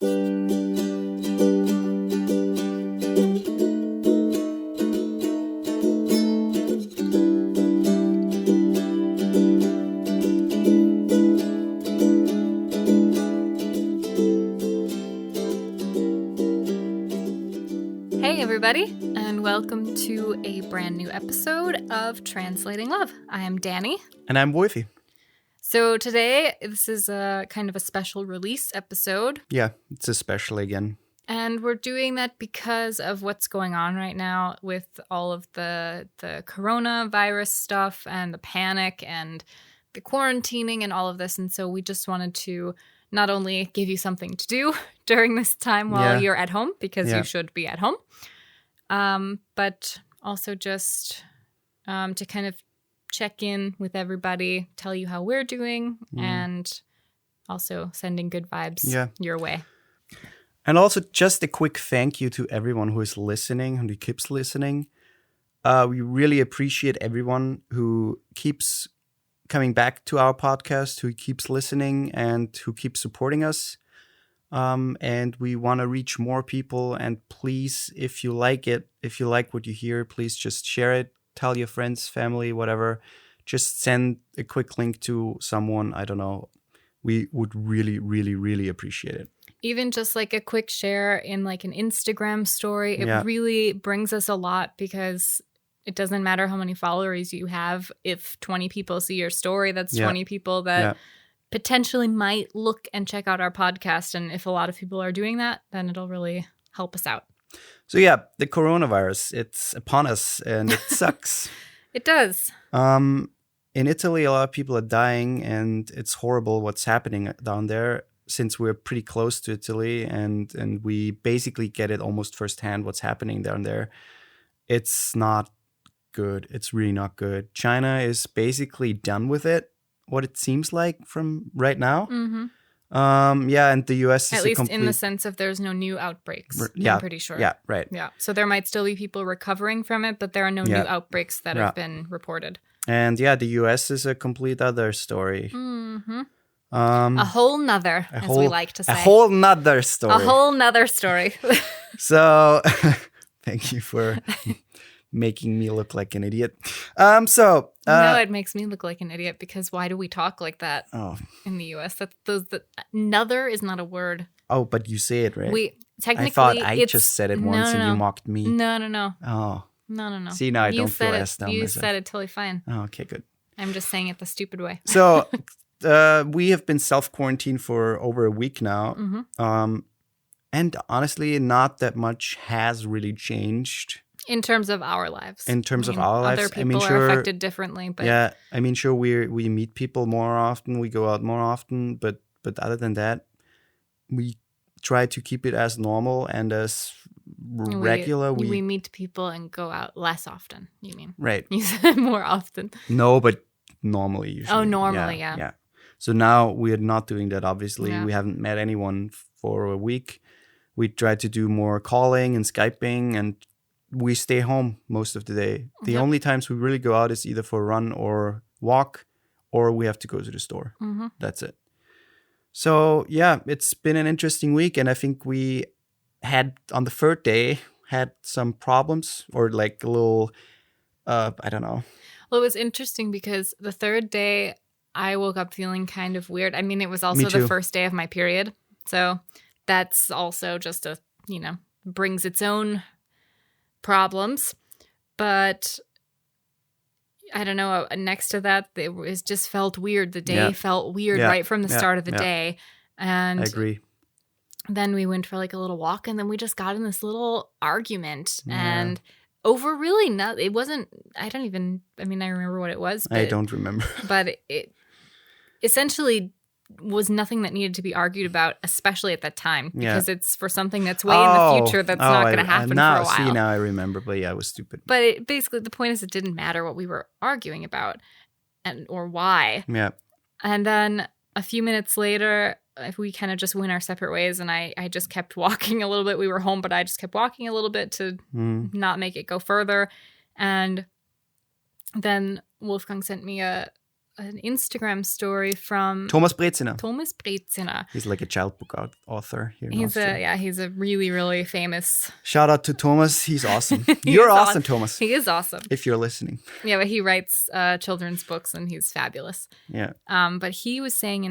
Hey everybody, and welcome to a brand new episode of Translating Love. I am Danny. And I'm Wolfie. So today, this is a kind of a special release episode. Yeah, it's a special again. And we're doing that because of what's going on right now with all of the coronavirus stuff and the panic and the quarantining and all of this. And so we just wanted to not only give you something to do during this time while you're at home, because you should be at home, but also just to kind of check in with everybody, tell you how we're doing, and also sending good vibes your way. And also just a quick thank you to everyone who is listening and who keeps listening. We really appreciate everyone who keeps coming back to our podcast, who keeps listening and who keeps supporting us. And we want to reach more people. And please, if you like it, if you like what you hear, please just share it. Tell your friends, family, whatever. Just send a quick link to someone. I don't know. We would really, really, really appreciate it. Even just like a quick share in like an Instagram story. It really brings us a lot, because it doesn't matter how many followers you have. If 20 people see your story, that's 20 people that potentially might look and check out our podcast. And if a lot of people are doing that, then it'll really help us out. So the coronavirus, it's upon us and it sucks. It does. In Italy, a lot of people are dying, and it's horrible what's happening down there, since we're pretty close to Italy and we basically get it almost firsthand what's happening down there. It's not good. It's really not good. China is basically done with it, what it seems like from right now. Mm-hmm. And the US is at least in the sense of there's no new outbreaks. I'm pretty sure. Yeah, right. Yeah. So there might still be people recovering from it, but there are no new outbreaks that have been reported. And the US is a complete other story. Mm-hmm. A whole nother, we like to say. A whole nother story. A whole nother story. So, thank you for making me look like an idiot. No, it makes me look like an idiot, because why do we talk like that in the US? Nother is not a word. Oh, but you say it, right? Technically, I thought I just said it once and you mocked me. No. Oh. No. See, now I don't feel as dumb. You said it totally fine. Oh, okay, good. I'm just saying it the stupid way. So, we have been self-quarantined for over a week now. Mm-hmm. And honestly, not that much has really changed. In terms of our lives. Other people are affected differently. But sure, we meet people more often, we go out more often, but other than that, we try to keep it as normal and as regular. We meet people and go out less often, you mean? Right. You said more often. No, but normally usually. Oh, normally, yeah. So now we are not doing that, obviously. Yeah. We haven't met anyone for a week. We try to do more calling and Skyping, and we stay home most of the day. The only times we really go out is either for a run or walk, or we have to go to the store. Mm-hmm. That's it. So, it's been an interesting week. And I think we had, on the third day, had some problems, or like a little, I don't know. Well, it was interesting because the third day, I woke up feeling kind of weird. I mean, it was also the first day of my period. So that's also just brings its own problems. But I don't know, next to that, it just felt weird. The day felt weird right from the start of the day. And I agree. Then we went for like a little walk, and then we just got in this little argument. And over really it wasn't, I remember what it was. But, I don't remember. But it essentially was nothing that needed to be argued about, especially at that time, because it's for something that's way in the future that's not going to happen for a while. See, now I remember, but it was stupid. But basically, the point is, it didn't matter what we were arguing about or why. Yeah. And then a few minutes later, we kind of just went our separate ways, and I just kept walking a little bit. We were home, but I just kept walking a little bit to not make it go further. And then Wolfgang sent me a an Instagram story from Thomas Brezina. Thomas Brezina. He's like a child book author here in Austria. He's a really, really famous. Shout out to Thomas. He's awesome. You're awesome, Thomas. He is awesome. If you're listening. Yeah, but he writes children's books and he's fabulous. Yeah. But he was saying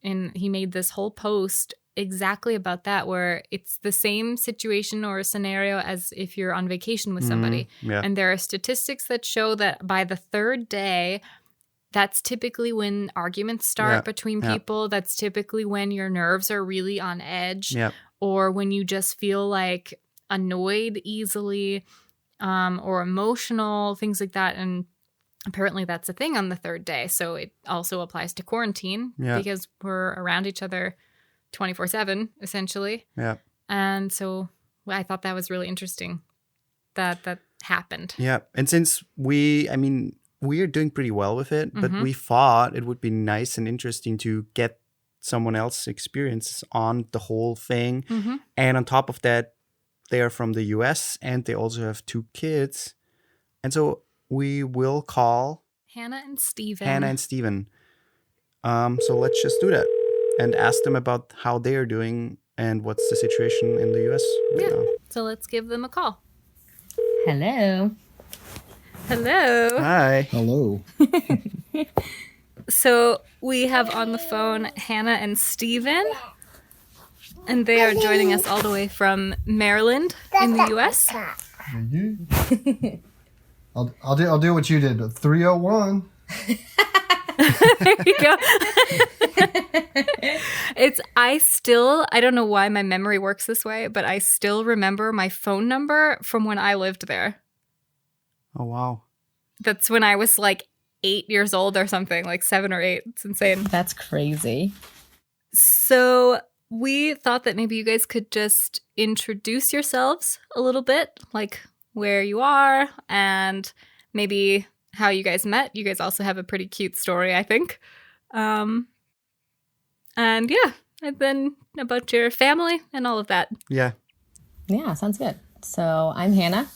he made this whole post exactly about that, where it's the same situation or scenario as if you're on vacation with somebody. Yeah. And there are statistics that show that by the third day, that's typically when arguments start between people. That's typically when your nerves are really on edge, or when you just feel like annoyed easily, or emotional, things like that. And apparently that's a thing on the third day. So it also applies to quarantine because we're around each other 24/7, essentially. Yeah. And so I thought that was really interesting that happened. Yeah. And since we are doing pretty well with it, but we thought it would be nice and interesting to get someone else's experience on the whole thing. And on top of that, they are from the US and they also have 2 kids. And so we will call Hannah and Steven. So let's just do that and ask them about how they are doing and what's the situation in the US right now. So let's give them a call. Hello. Hello. Hi. Hello. So we have on the phone Hannah and Steven, and they are joining us all the way from Maryland in the US. I'll do what you did. 301. There you go. I don't know why my memory works this way, but I still remember my phone number from when I lived there. Oh, wow. That's when I was like 8 years old or something, like 7 or 8. It's insane. That's crazy. So we thought that maybe you guys could just introduce yourselves a little bit, like where you are and maybe how you guys met. You guys also have a pretty cute story, I think. And then about your family and all of that. Yeah. Yeah, sounds good. So I'm Hannah.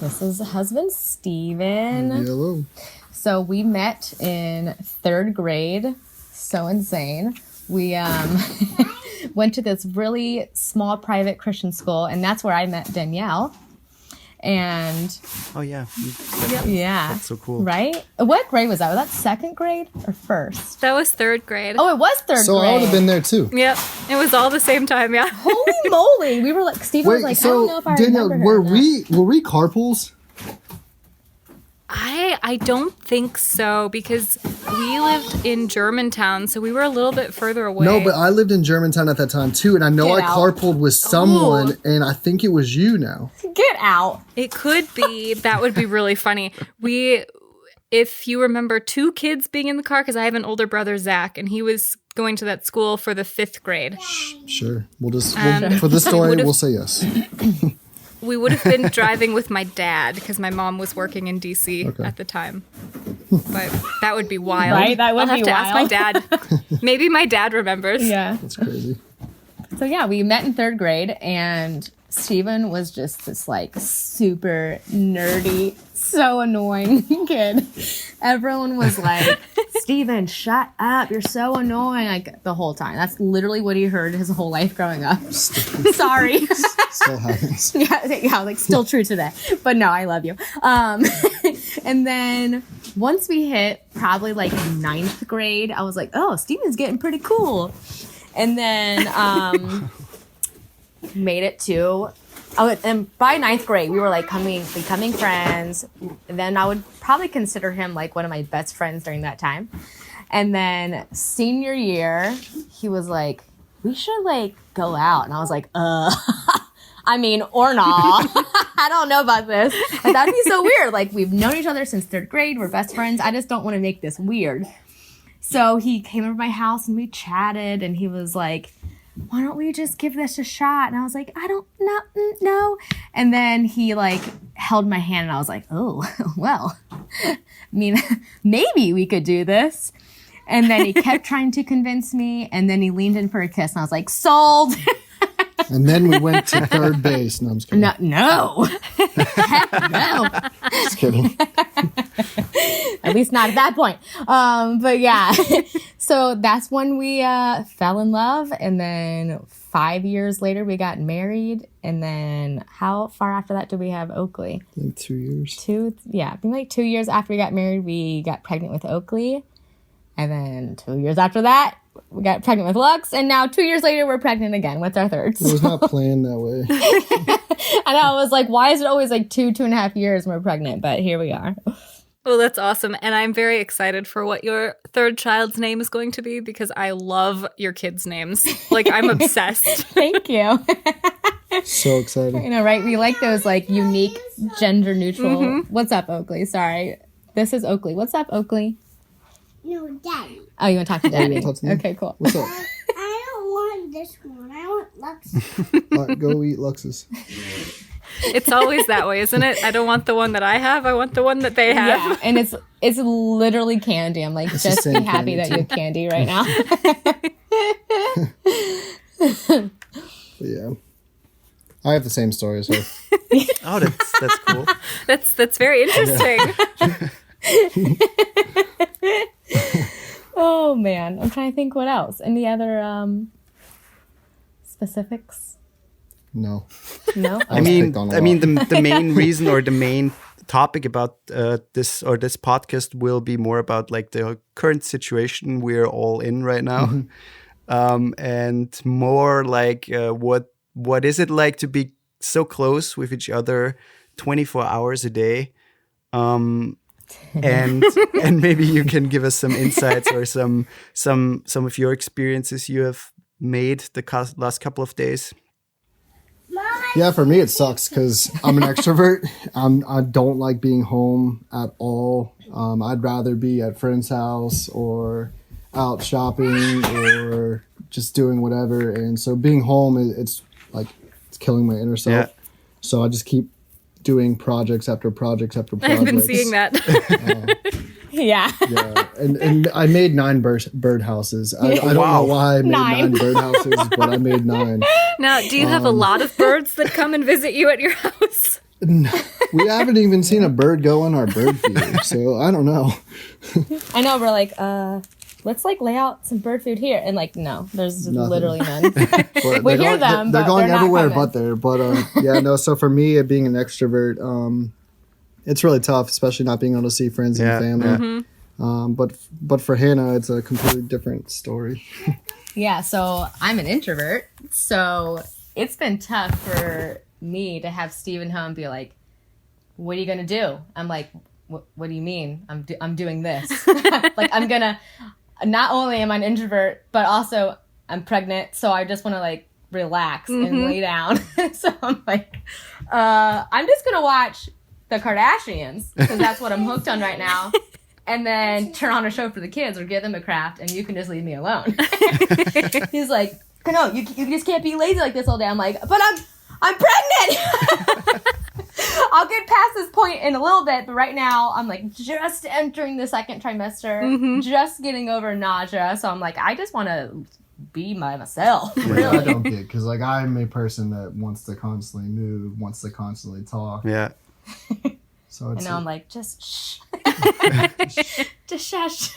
This is husband Steven. Hello. So we met in 3rd grade. So insane. We went to this really small private Christian school, and that's where I met Danielle. And oh yeah. Yeah. That's so cool. Right? What grade was that? Was that 2nd grade or 1st? That was 3rd grade. Oh, it was 3rd grade. So I would have been there too. Yep. It was all the same time, yeah. Holy moly. We were like, Steven was like, I don't know if I Danielle, remember were we carpools? I don't think so, because we lived in Germantown, so we were a little bit further away. No, but I lived in Germantown at that time too, and I know Get I out. carpooled with someone, and I think it was you now. Get out. It could be. That would be really funny. If you remember 2 kids being in the car, because I have an older brother, Zach, and he was going to that school for the 5th grade. Sure. For this story, we'll say yes. We would have been driving with my dad, because my mom was working in D.C. at the time. But that would be wild. Right? That would I'll be have to ask my wild. dad. Maybe my dad remembers. Yeah. That's crazy. So yeah, we met in 3rd grade, and Steven was just this like super nerdy, so annoying kid. Everyone was like, Steven, shut up. You're so annoying. Like the whole time. That's literally what he heard his whole life growing up. Sorry. Still happens. yeah, like still true today. But no, I love you. And then once we hit probably like 9th grade, I was like, oh, Steven's getting pretty cool. And then made it to, and by 9th grade, we were like becoming friends. And then I would probably consider him like one of my best friends during that time. And then senior year, he was like, we should like go out. And I was like, I mean, or not. I don't know about this. But that'd be so weird. Like, we've known each other since 3rd grade. We're best friends. I just don't want to make this weird. So he came over to my house and we chatted, and he was like, why don't we just give this a shot? And I was like, I don't know. And then he like held my hand, and I was like, oh, well, I mean, maybe we could do this. And then he kept trying to convince me, and then he leaned in for a kiss, and I was like, sold. And then we went to 3rd base. No, I'm just kidding. No. Heck no. Just kidding. At least not at that point. But yeah, so that's when we fell in love. And then 5 years later, we got married. And then how far after that did we have Oakley? I think 2 years. I think like 2 years after we got married, we got pregnant with Oakley. And then 2 years after that, we got pregnant with Lux. And now 2 years later, we're pregnant again with our third. It was not planned that way. And I was like, why is it always like 2.5 years when we're pregnant? But here we are. Well, that's awesome. And I'm very excited for what your third child's name is going to be because I love your kids' names. Like, I'm obsessed. Thank you. So excited. You know, right? We like those like unique gender neutral. What's up, Oakley? Sorry. This is Oakley. What's up, Oakley? No, Daddy. Oh, you want to talk to Daddy? Talk to me. Okay, cool. What's up? I don't want this one. I want Lux. All right, go eat Lux's. It's always that way, isn't it? I don't want the one that I have. I want the one that they have. Yeah, and it's literally candy. I'm like, It's just the be same happy candy, that you have candy right now. But yeah. I have the same story, so Oh, that's cool. That's very interesting. Oh man, I'm trying to think what else. Any other specifics? no. No. I was mean, picked on a I mean, lot. the main reason or the main topic about this podcast will be more about like the current situation we're all in right now, and more like what is it like to be so close with each other 24 hours a day, and maybe you can give us some insights or some of your experiences you have made the last couple of days. Yeah, for me it sucks because I'm an extrovert. I don't like being home at all. I'd rather be at friend's house or out shopping or just doing whatever. And so being home, it's killing my inner self. Yeah. So I just keep doing projects after projects after projects. I've been seeing that. Yeah. Yeah, and I made 9 bird houses. I don't Wow. know why I made 9. 9 bird houses, but I made 9. Now, do you have a lot of birds that come and visit you at your house? We haven't even seen a bird go on our bird feeder, so I don't know. I know we're like, let's like lay out some bird food here, and like, no, there's Nothing. literally none. But We they're hear them, They're but going they're not everywhere coming. but there. But yeah, no. So for me, being an extrovert, it's really tough, especially not being able to see friends Yeah, and family. But for Hannah, it's a completely different story. Yeah, so I'm an introvert, so it's been tough for me to have Steven home be like, what are you gonna do? I'm like, what do you mean? I'm doing this. Like, I'm gonna, not only am I an introvert, but also I'm pregnant, so I just want to like relax and lay down. So I'm like, I'm just gonna watch the Kardashians because that's what I'm hooked on right now. And then turn on a show for the kids or give them a craft, and you can just leave me alone. He's like, no, you just can't be lazy like this all day. I'm like, but I'm pregnant. I'll get past this point in a little bit, but right now I'm like just entering the second trimester, just getting over nausea. So I'm like, I just want to be myself. Which Really. I don't get because like I'm a person that wants to constantly move, wants to constantly talk. Yeah. So And it's now I'm like, just shh. Just shush.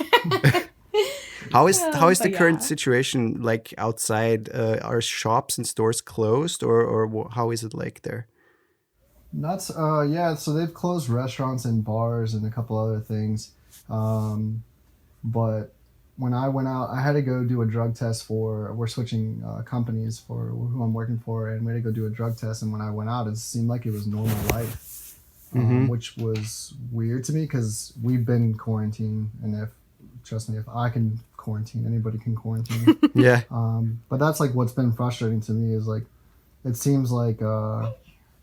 How is but the current yeah. situation like outside? Are shops and stores closed, or how is it like there? nuts. Yeah. So they've closed restaurants and bars and a couple other things. But when I went out, I had to go do a drug test we're switching companies for who I'm working for, and we had to go do a drug test. And when I went out, it seemed like it was normal life, which was weird to me because we've been quarantined, and trust me, if I can quarantine, anybody can quarantine. Yeah. But that's like what's been frustrating to me is like, it seems like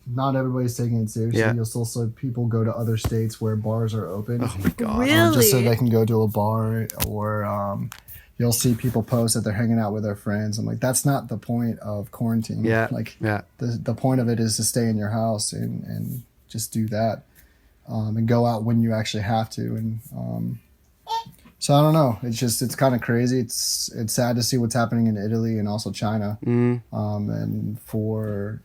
not everybody's taking it seriously. Yeah. You'll still see people go to other states where bars are open. Oh my god. Really? Just so they can go to a bar, or you'll see people post that they're hanging out with their friends. I'm like, that's not the point of quarantine. Yeah. Like Yeah. the point of it is to stay in your house and just do that, and go out when you actually have to. And so I don't know. It's kind of crazy. It's sad to see what's happening in Italy and also China, and for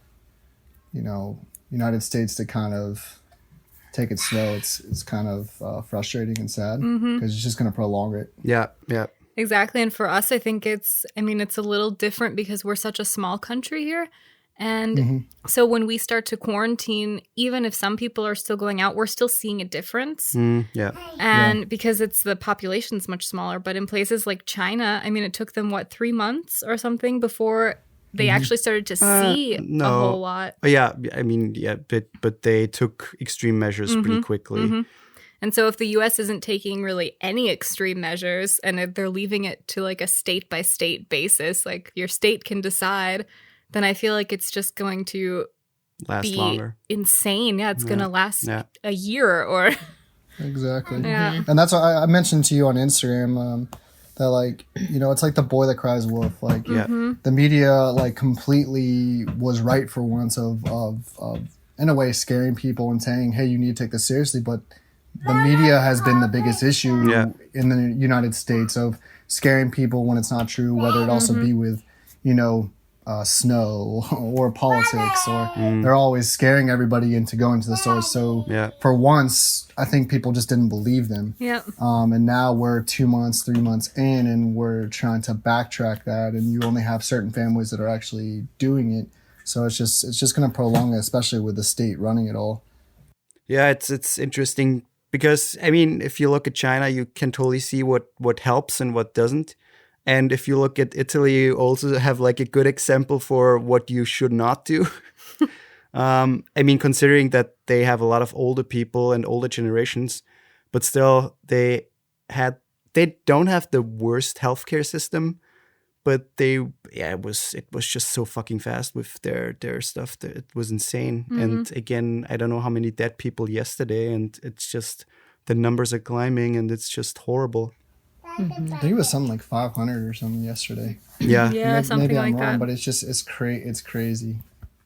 United States to kind of take it slow. It's kind of frustrating and sad Mm-hmm. because it's just going to prolong it. Yeah, yeah. Exactly. And for us, I think it's a little different because we're such a small country here. And so when we start to quarantine, even if some people are still going out, we're still seeing a difference. Yeah. And because it's the population's much smaller. But in places like China, it took them, 3 months or something before they actually started to see a whole lot. Yeah, but they took extreme measures pretty quickly. Mm-hmm. And so if the U.S. isn't taking really any extreme measures and if they're leaving it to like a state-by-state basis, like your state can decide, then I feel like it's just going to Last be longer. insane. Yeah, it's going to last a year or... Exactly. Yeah. And that's why I mentioned to you on Instagram that, like, it's like the boy that cries wolf. Like, the media, like, completely was right for once of in a way, scaring people and saying, hey, you need to take this seriously. But the media has been the biggest issue in the United States of scaring people when it's not true, whether it also be with, snow or politics, or they're always scaring everybody into going to the stores. So for once, I think people just didn't believe them. Yeah. And now we're 2 months, 3 months in, and we're trying to backtrack that. And you only have certain families that are actually doing it. So it's just going to prolong it, especially with the state running it all. Yeah, it's interesting because, if you look at China, you can totally see what helps and what doesn't. And if you look at Italy, you also have like a good example for what you should not do. Considering that they have a lot of older people and older generations, but still they don't have the worst healthcare system, but it was just so fucking fast with their stuff that it was insane. And again, I don't know how many dead people yesterday, and it's just the numbers are climbing, and it's just horrible. I think it was something like 500 or something yesterday. Yeah. Yeah, something Maybe I'm like wrong, that. but it's crazy.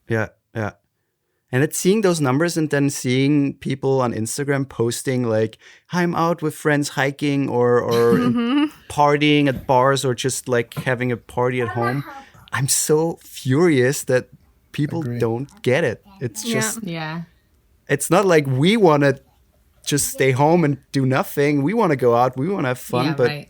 Yeah. And it's seeing those numbers and then seeing people on Instagram posting like, I'm out with friends hiking or partying at bars or just like having a party at home. I'm so furious that people don't get it. It's just, it's not like we want to just stay home and do nothing. We want to go out. We want to have fun, but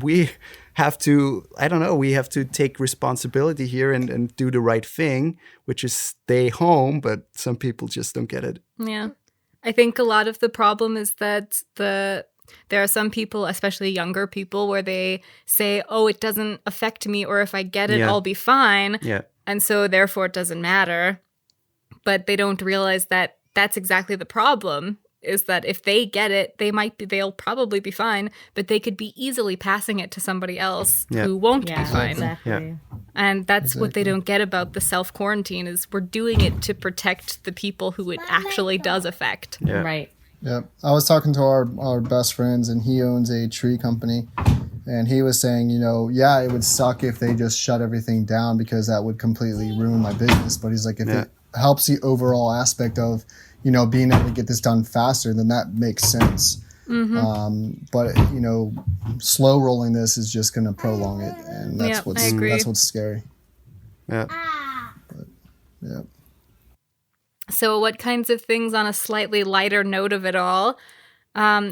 we have to, I don't know, we have to take responsibility here and do the right thing, which is stay home, but some people just don't get it. Yeah. I think a lot of the problem is that there are some people, especially younger people, where they say, oh, it doesn't affect me, or if I get it, I'll be fine. Yeah. And so therefore it doesn't matter. But they don't realize that that's exactly the problem. Is that if they get it, they'll probably be fine, but they could be easily passing it to somebody else who won't be fine. Exactly. Yeah. And that's what they don't get about the self-quarantine is we're doing it to protect the people who it actually does affect. Yeah. Right. Yep. I was talking to our best friends, and he owns a tree company, and he was saying, it would suck if they just shut everything down because that would completely ruin my business. But he's like, if it helps the overall aspect of being able to get this done faster, then that makes sense. But slow rolling this is just going to prolong it, and that's what's scary. Yeah. But, yeah. So what kinds of things on a slightly lighter note of it all?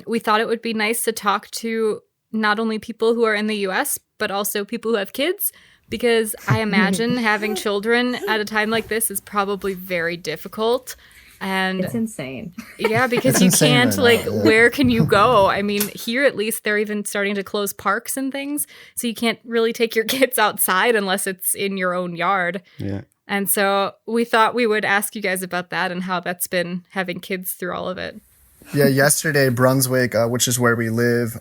We thought it would be nice to talk to not only people who are in the U.S., but also people who have kids, because I imagine having children at a time like this is probably very difficult. And It's insane. yeah, because It's you insane can't, right now, where can you go? Here at least they're even starting to close parks and things. So you can't really take your kids outside unless it's in your own yard. Yeah. And so we thought we would ask you guys about that and how that's been having kids through all of it. Yeah, yesterday, Brunswick, which is where we live,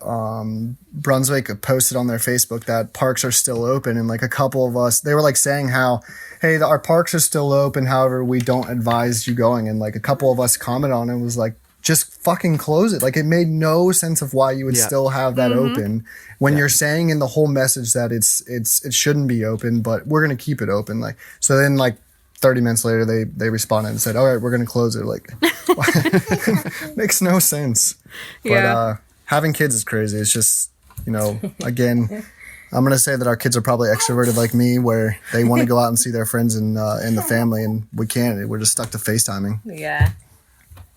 Brunswick posted on their Facebook that parks are still open. And a couple of us, they were saying how, hey, our parks are still open. However, we don't advise you going. And a couple of us commented on it and was like, just fucking close it. It made no sense of why you would still have that open when you're saying in the whole message that it shouldn't be open, but we're going to keep it open. So then 30 minutes later, they responded and said, all right, we're going to close it. Makes no sense. But having kids is crazy. It's just, again, I'm going to say that our kids are probably extroverted like me, where they want to go out and see their friends and the family, and we can't. We're just stuck to FaceTiming. Yeah.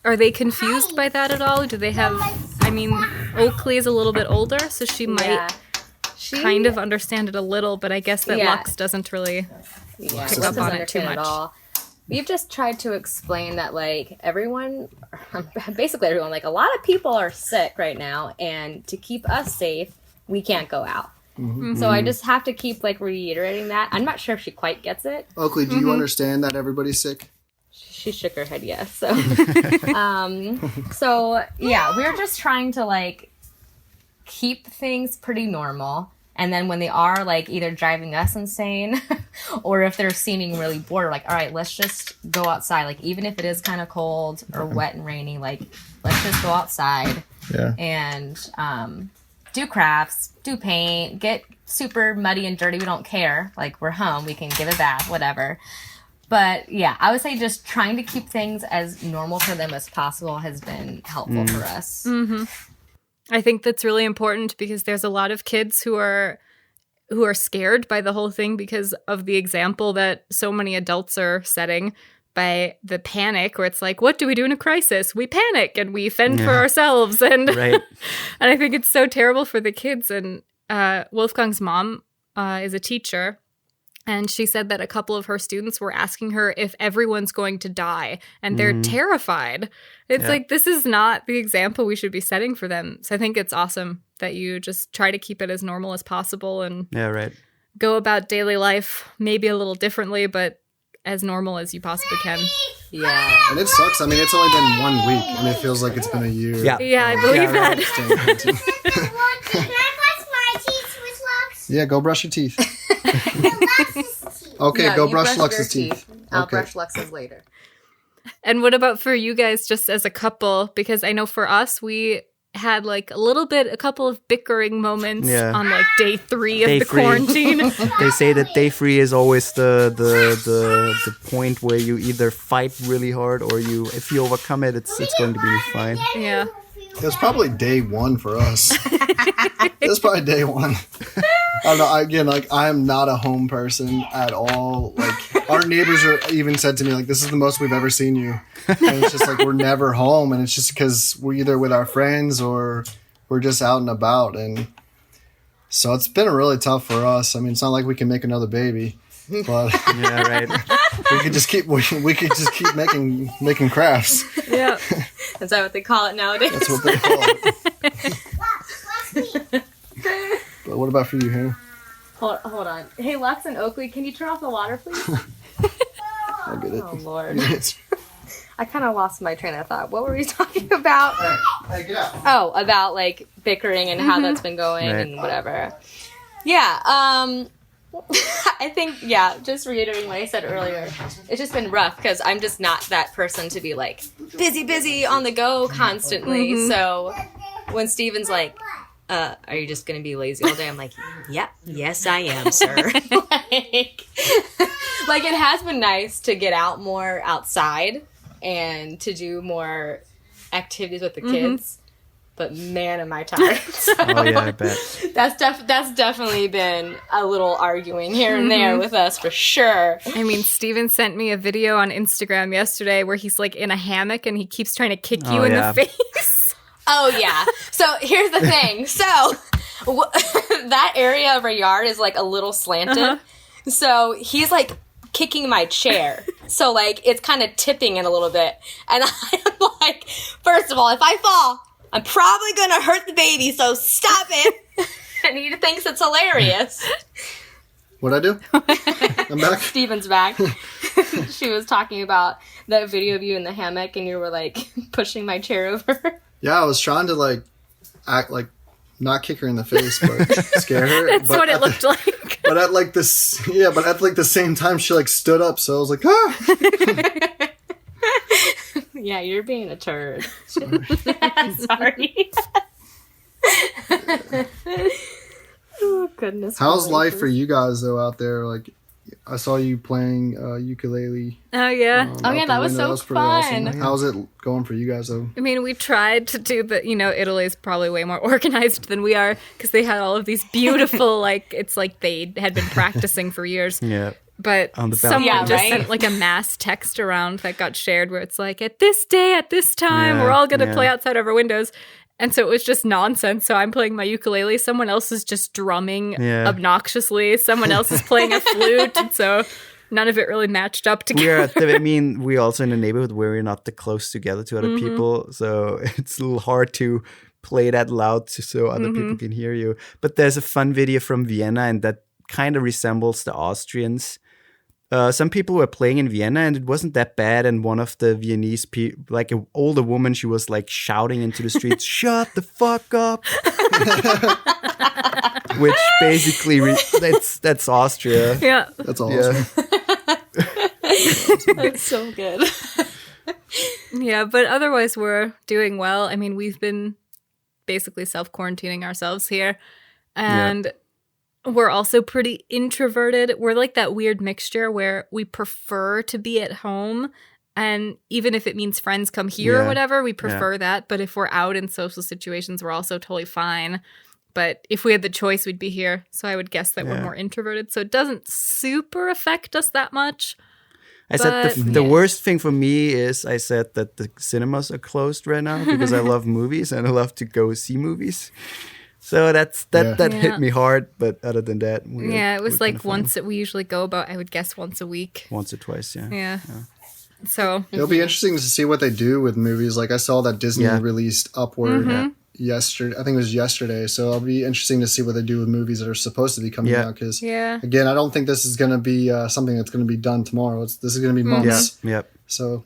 Are they confused by that at all? Do they have, I mean, Oakley is a little bit older, so she might kind of understand it a little, but I guess that Lux doesn't really pick up on it too much. At all. We've just tried to explain that, like, everyone, basically everyone, like, a lot of people are sick right now, and to keep us safe, we can't go out. So I just have to keep, like, reiterating that. I'm not sure if she quite gets it. Oakley, do you understand that everybody's sick? She shook her head yes. So, so yeah, we're just trying to, like, keep things pretty normal. And then when they are, like, either driving us insane or if they're seeming really bored, like, all right, let's just go outside. Like, even if it is kind of cold or wet and rainy, like, let's just go outside and do crafts, do paint, get super muddy and dirty. We don't care. Like, we're home. We can give a bath, whatever. But, yeah, I would say just trying to keep things as normal for them as possible has been helpful for us. I think that's really important because there's a lot of kids who are scared by the whole thing because of the example that so many adults are setting by the panic, where it's like, what do we do in a crisis? We panic and we fend for ourselves. And and I think it's so terrible for the kids. And Wolfgang's mom is a teacher. And she said that a couple of her students were asking her if everyone's going to die, and they're terrified. It's like, this is not the example we should be setting for them. So I think it's awesome that you just try to keep it as normal as possible and go about daily life maybe a little differently, but as normal as you possibly can. Yeah. And it sucks. I mean, it's only been 1 week, and it feels like it's been a year. Yeah, I believe that. Can I brush my teeth with Lux? Yeah, go brush your teeth. Lux's teeth. Okay, No, go you brush your Lux's teeth. I'll brush Lux's later. And what about for you guys just as a couple? Because I know for us, we had like a couple of bickering moments on like day 3 of the quarantine. They say that day 3 is always the point where you either fight really hard or if you overcome it, it's going to be fine. Yeah. It was probably day 1 for us. It was probably day 1. I don't know. Again, like, I am not a home person at all. Like, our neighbors even said to me, like, this is the most we've ever seen you. And it's just like, we're never home. And it's just because we're either with our friends or we're just out and about. And so it's been really tough for us. I mean, it's not like we can make another baby. But we could just keep making crafts. Yeah. Is that what they call it nowadays? That's what they call it. But what about for you, Hannah? Hold on. Hey, Lux and Oakley, can you turn off the water, please? I'll get it. Oh, Lord. I kind of lost my train of thought. What were we talking about? Hey, get out. Oh, about, like, bickering and how that's been going and whatever. Yeah, I think, just reiterating what I said earlier, it's just been rough because I'm just not that person to be, like, busy, on the go constantly. So when Steven's like, are you just going to be lazy all day? I'm like, yep, yes, I am, sir. like, it has been nice to get out more outside and to do more activities with the kids. But man, am I tired. So Oh yeah, I bet. that's definitely been a little arguing here and there with us for sure. I mean, Steven sent me a video on Instagram yesterday where he's like in a hammock and he keeps trying to kick you in the face. Oh, yeah. So here's the thing. So that area of our yard is like a little slanted. So he's like kicking my chair. So like it's kind of tipping it a little bit. And I'm like, first of all, if I fall, I'm probably going to hurt the baby. So stop it. And he thinks it's hilarious. What'd I do? I'm back. Steven's back. She was talking about that video of you in the hammock and you were like pushing my chair over. Yeah, I was trying to like act like not kick her in the face, but scare her. That's but what it looked like. But at like this, but at like the same time, she like stood up, so I was like, ah. Yeah, you're being a turd. Sorry. Sorry. Oh goodness. How's life for you guys though out there? Like, I saw you playing ukulele. Oh, yeah. Oh, yeah, that was so pretty fun. Awesome. How's it going for you guys though? I mean, we tried to do Italy's probably way more organized than we are because they had all of these beautiful, like, it's like they had been practicing for years. Yeah. But On the someone balcony. just Yeah, sent right? like a mass text around that got shared where it's like, at this day, at this time, Yeah, we're all going to yeah. play outside of our windows. And so it was just nonsense. So I'm playing my ukulele. Someone else is just drumming Yeah. obnoxiously. Someone else is playing a flute. And so none of it really matched up together. We're also in a neighborhood where we're not that close together to other people. So it's a little hard to play that loud so other people can hear you. But there's a fun video from Vienna, and that kind of resembles the Austrians. Some people were playing in Vienna, and it wasn't that bad. And one of the Viennese people, like an older woman, she was like shouting into the streets, "Shut the fuck up!" Which basically that's Austria. Yeah. That's awesome. That's so good. Yeah. But otherwise, we're doing well. I mean, we've been basically self-quarantining ourselves here. And we're also pretty introverted. We're like that weird mixture where we prefer to be at home. And even if it means friends come here or Yeah. whatever, we prefer that. But if we're out in social situations, we're also totally fine. But if we had the choice, we'd be here. So I would guess that we're Yeah. more introverted. So it doesn't super affect us that much. I said But, the yeah. worst thing for me is I said that the cinemas are closed right now because I love movies and I love to go see movies. So that Yeah. hit me hard. But other than that, It was we're like kinda fine. once that we usually go about, I would guess once a week. Once or twice, yeah. Yeah. So It'll be interesting to see what they do with movies. Like I saw that Disney Yeah. released Upward yesterday. I think it was yesterday. So it'll be interesting to see what they do with movies that are supposed to be coming Yeah. out. Because yeah. again, I don't think this is going to be something that's going to be done tomorrow. This is going to be Yeah, months. yeah. So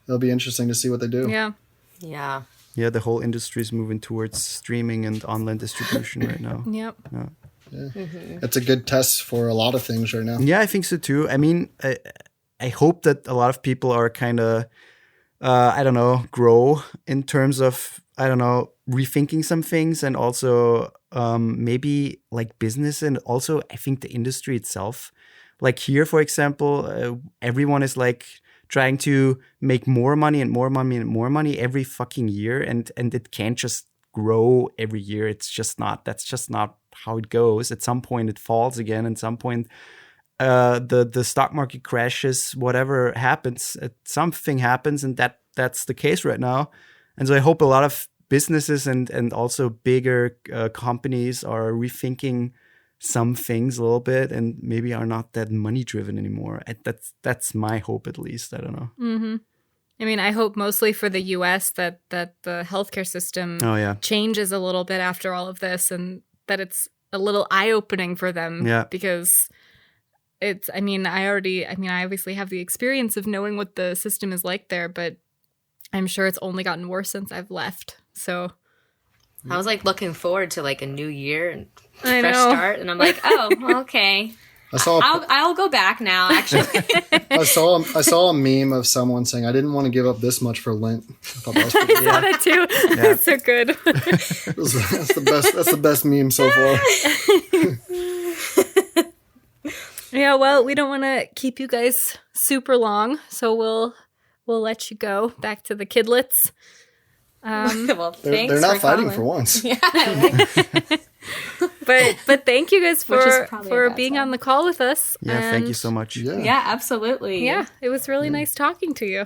it'll be interesting to see what they do. Yeah. Yeah. Yeah, the whole industry is moving towards streaming and online distribution right now. Yep. It's a good test for a lot of things right now. Yeah, I think so too. I mean, I hope that a lot of people are kind of, I don't know, grow in terms of, I don't know, rethinking some things and also maybe like business and also I think the industry itself. Like here, for example, everyone is like trying to make more money and more money and more money every fucking year. And it can't just grow every year. It's just not, that's just not how it goes. At some point it falls again. At some point the stock market crashes, whatever happens, something happens, and that's the case right now. And so I hope a lot of businesses and also bigger companies are rethinking some things a little bit and maybe are not that money driven anymore. That's my hope, at least. I don't know. Mm-hmm. I mean, I hope mostly for the U.S. that the healthcare system changes a little bit after all of this, and that it's a little eye opening for them. Yeah. Because it's. I mean, I obviously have the experience of knowing what the system is like there, but I'm sure it's only gotten worse since I've left. So I was like looking forward to like a new year and I fresh know. start, and I'm like, oh, okay. I saw I'll go back now. Actually, I saw a meme of someone saying, "I didn't want to give up this much for Lent." I thought that was pretty good. I thought it too. It's so good. That's the best meme so far. Yeah, well, we don't want to keep you guys super long, so we'll let you go back to the kidlets. well, They're thanks not for fighting calling. for once. But thank you guys Which is for probably a for bad being sign. on the call with us. Yeah, thank you And so much. Yeah, absolutely. Yeah, it was really nice talking to you.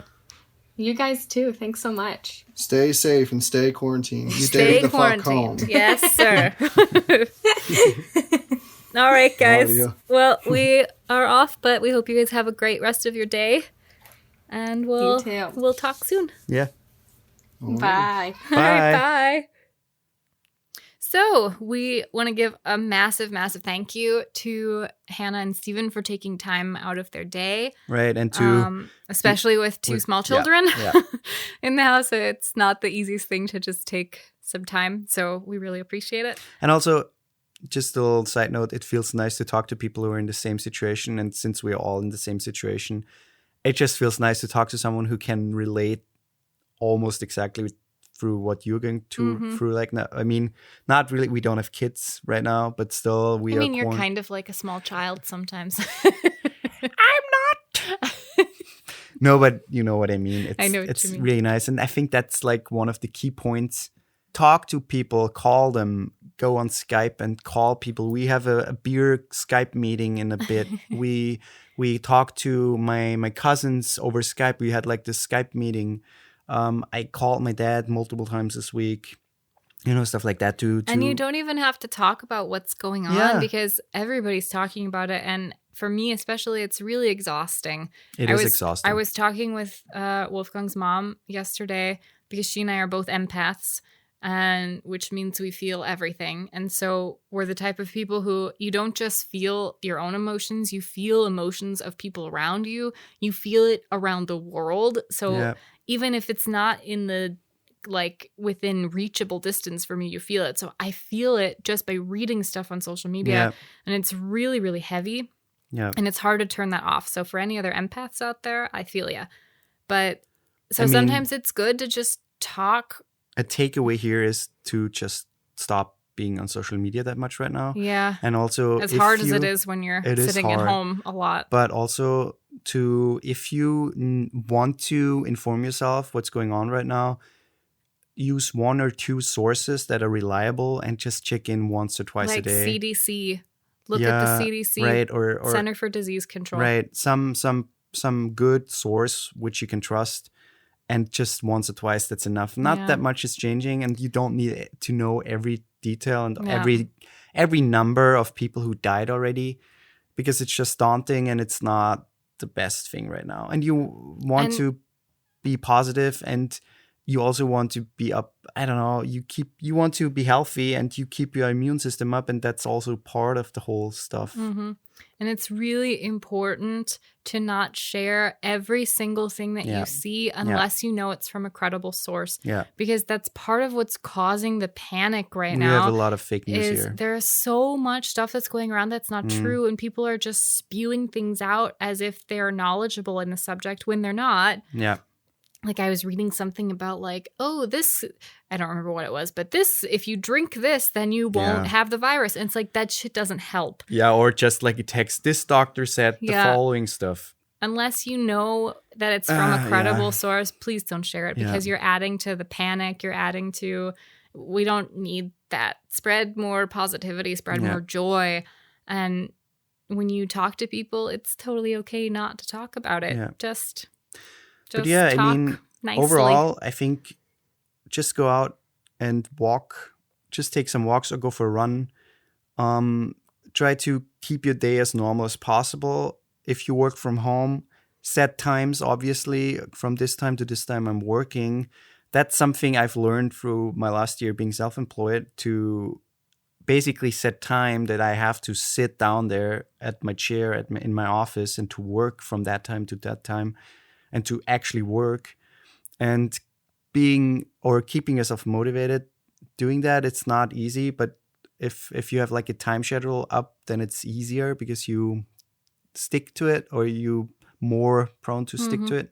You guys too. Thanks so much. Stay safe and stay quarantined. Stay the fuck home. quarantined. Yes, sir. All right, guys. yeah. Well, we are off, but we hope you guys have a great rest of your day. And You too. we'll talk soon. Yeah. Bye. All right, Bye. bye. So we want to give a massive, massive thank you to Hannah and Steven for taking time out of their day, Right. And to especially with two small children yeah. in the house. It's not the easiest thing to just take some time. So we really appreciate it. And also, just a little side note, it feels nice to talk to people who are in the same situation. And since we're all in the same situation, it just feels nice to talk to someone who can relate almost exactly through what you're going through. Like, no, I mean, not really. We don't have kids right now, but still we are. I mean, you're quarant- kind of like a small child sometimes. No, but you know what I mean. It's, I know what it's you mean. really nice. And I think that's like one of the key points talk to people, call them, go on Skype and call people. We have a beer Skype meeting in a bit. we talked to my cousins over Skype. We had like this Skype meeting. I called my dad multiple times this week. Stuff like that too. And you don't even have to talk about what's going on because everybody's talking about it. And for me, especially, it's really exhausting. It is exhausting. I was talking with Wolfgang's mom yesterday because she and I are both empaths, and which means we feel everything. And so we're the type of people who you don't just feel your own emotions, you feel emotions of people around you. You feel it around the world. So even if it's not in the within reachable distance for me, you feel it. So I feel it just by reading stuff on social media, and it's really, really heavy. Yeah, and it's hard to turn that off. So for any other empaths out there, I feel ya. But sometimes it's good to just talk. A takeaway here is to just stop being on social media that much right now. Yeah, and also as hard as it is when you're sitting at home a lot, but also if you want to inform yourself what's going on right now, use 1 or 2 sources that are reliable and just check in once or twice a day. Like CDC. Look at the CDC, right? Or Center for Disease Control. Right. Some good source which you can trust, and just once or twice, that's enough. Not that much is changing, and you don't need to know every detail and every number of people who died already, because it's just daunting and it's not the best thing right now. And you want to be positive, and you also want to be up. I don't know. You want to be healthy, and you keep your immune system up, and that's also part of the whole stuff. Mm-hmm. And it's really important to not share every single thing that you see unless you know it's from a credible source. Yeah. Because that's part of what's causing the panic right now. We have a lot of fake news here. There's so much stuff that's going around that's not true, and people are just spewing things out as if they're knowledgeable in the subject when they're not. Yeah. Like I was reading something about this, I don't remember what it was, but this, if you drink this, then you won't have the virus. And it's like, that shit doesn't help. Yeah, or just like a text, this doctor said the following stuff. Unless you know that it's from a credible source, please don't share it, because you're adding to the panic. You're adding to, we don't need that. Spread more positivity, spread more joy. And when you talk to people, it's totally okay not to talk about it. Yeah. Just but yeah, I mean, nicely. Overall, I think just go out and walk. Just take some walks or go for a run. Try to keep your day as normal as possible. If you work from home, set times, obviously. From this time to this time, I'm working. That's something I've learned through my last year being self-employed, to basically set time that I have to sit down there at my chair in my office and to work from that time to that time. And to actually work, and keeping yourself motivated, doing that, it's not easy. But if you have like a time schedule up, then it's easier because you stick to it, or you more prone to stick to it.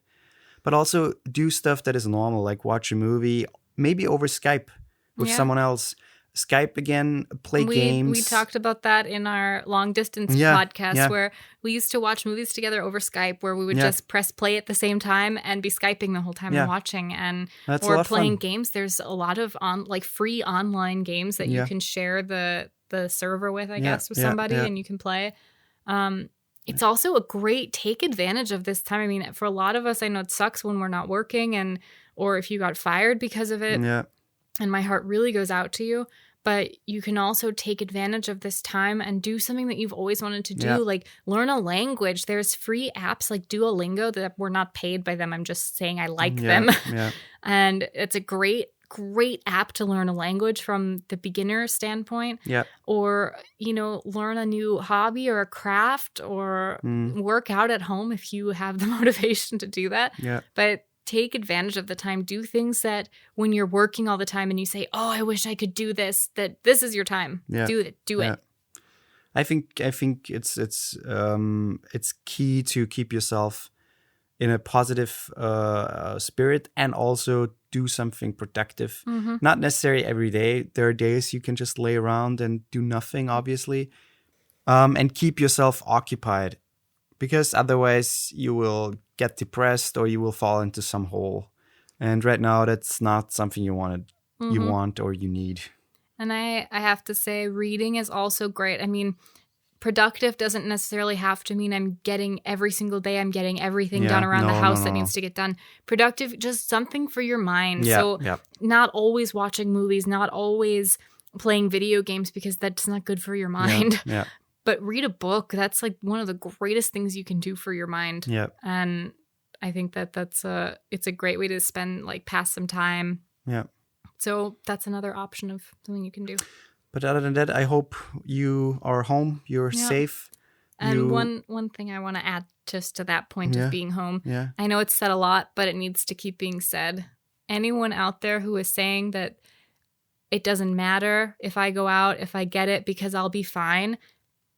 But also do stuff that is normal, like watch a movie, maybe over Skype with someone else. Skype again, play games. We talked about that in our long distance podcast where we used to watch movies together over Skype, where we would just press play at the same time and be Skyping the whole time and watching, and or playing games. There's a lot of free online games that you can share the server with, I guess, with somebody and you can play. It's also a great take advantage of this time. I mean, for a lot of us, I know it sucks when we're not working or if you got fired because of it. Yeah. And my heart really goes out to you. But you can also take advantage of this time and do something that you've always wanted to do, like learn a language. There's free apps like Duolingo that we're not paid by them. I'm just saying I like them. Yeah. And it's a great app to learn a language from the beginner standpoint. Yeah. Or, learn a new hobby or a craft, or work out at home if you have the motivation to do that. Yeah. But take advantage of the time. Do things that when you're working all the time and you say, oh, I wish I could do this, that this is your time. Yeah. Do it. I think it's key to keep yourself in a positive spirit, and also do something productive. Mm-hmm. Not necessarily every day. There are days you can just lay around and do nothing, obviously. And keep yourself occupied, because otherwise you will get depressed or you will fall into some hole. And right now, that's not something you want to you want or you need. And I have to say, reading is also great. I mean, productive doesn't necessarily have to mean I'm getting every single day, I'm getting everything done around the house that needs to get done. Productive, just something for your mind. So not always watching movies, not always playing video games, because that's not good for your mind. But read a book. That's like one of the greatest things you can do for your mind. And I think it's a great way to pass some time. So that's another option of something you can do. But other than that, I hope you are home, you're safe. And one thing I want to add just to that point of being home. I know it's said a lot, but it needs to keep being said. Anyone out there who is saying that it doesn't matter if I go out, if I get it, because I'll be fine.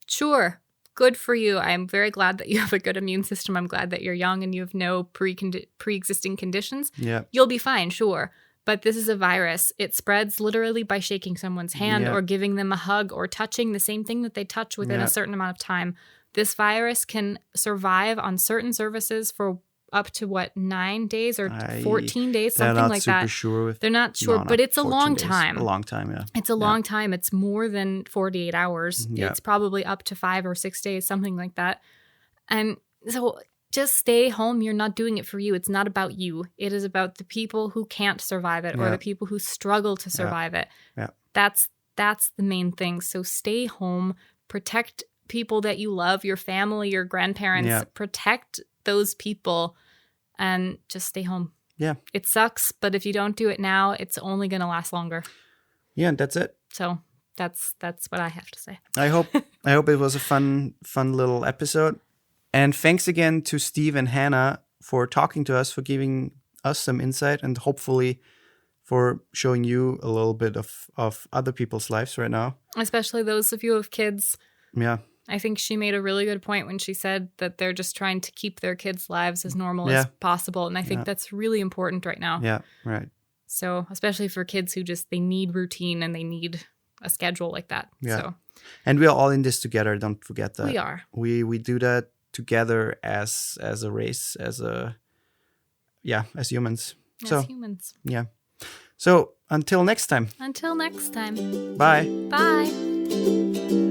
Sure, good for you. I'm very glad that you have a good immune system. I'm glad that you're young and you have no pre-existing conditions. You'll be fine, sure. But this is a virus. It spreads literally by shaking someone's hand or giving them a hug or touching the same thing that they touch within a certain amount of time. This virus can survive on certain surfaces for up to 9 days or 14 days, something like that. They're not super sure with. They're not sure, but it's a long time. A long time, yeah. It's a long time. It's more than 48 hours. It's probably up to 5 or 6 days, something like that. And so just stay home. You're not doing it for you. It's not about you. It is about the people who can't survive it or the people who struggle to survive it. That's the main thing. So stay home. Protect people that you love, your family, your grandparents. Protect those people and just stay home. It sucks, but if you don't do it now, it's only going to last longer. And that's it. So that's what I have to say. I hope it was a fun little episode. And thanks again to Steve and Hannah for talking to us, for giving us some insight, and hopefully for showing you a little bit of other people's lives right now. Especially those of you who have kids. I think she made a really good point when she said that they're just trying to keep their kids' lives as normal as possible. And I think that's really important right now. So especially for kids who they need routine and they need a schedule like that. So. And we are all in this together. Don't forget that. We are. We do that together as a race, as humans. As humans. So until next time. Bye. Bye.